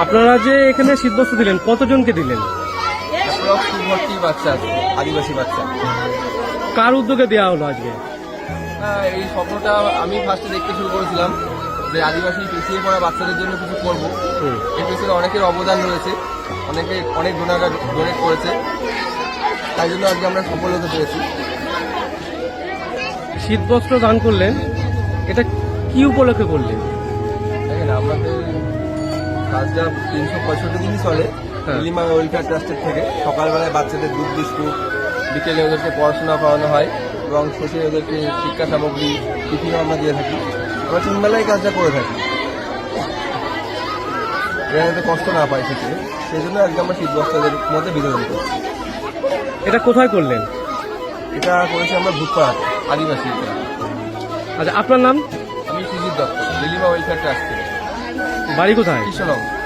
আপনারা যে এখানে শীতবস্ত্র দিলেন, কতজনকে দিলেন? ভর্তি বাচ্চা আছে, আদিবাসী বাচ্চা। কার উদ্যোগে দেওয়া হলো আজকে? এই স্বপ্নটা আমি ফার্স্টে দেখতে শুরু করেছিলাম যে আদিবাসী পিছিয়ে পড়া বাচ্চাদের জন্য কিছু করবো। এর পিছনে অনেকের অবদান রয়েছে, অনেক ডোনাররা ডোনেট করেছে, তাই জন্য আজকে আমরা সফল হতে পেরেছি। শীতবস্ত্র দান করলেন, এটা কি উপলক্ষে করলেন? দেখেন, আমাদের কাজটা 365 দিনই চলে। নীলিমা ওয়েলফেয়ার ট্রাস্টের থেকে সকালবেলায় বাচ্চাদের দুধ বিস্কুট, বিকেলে ওদেরকে পড়াশোনা করানো হয় এবং শেষে ওদেরকে শিক্ষা সামগ্রী টিফিনও আমরা দিয়ে থাকি। আমরা 3 বেলায় কাজটা করে থাকি, এরা যাতে কষ্ট না পায় শেষে, সেই জন্য আজকে আমরা শীতবস্ত্রদের মধ্যে বিতরণ করছি। এটা কোথায় করলেন? এটা করেছি আমরা ভূতপাড়াতে, আদিবাসী। আচ্ছা, আপনার নাম? আমি সুজিত দত্ত, নীলিমা ওয়েলফেয়ার ট্রাস্ট থেকে। বাড়ি কোথায়? কৃষ্ণনগর।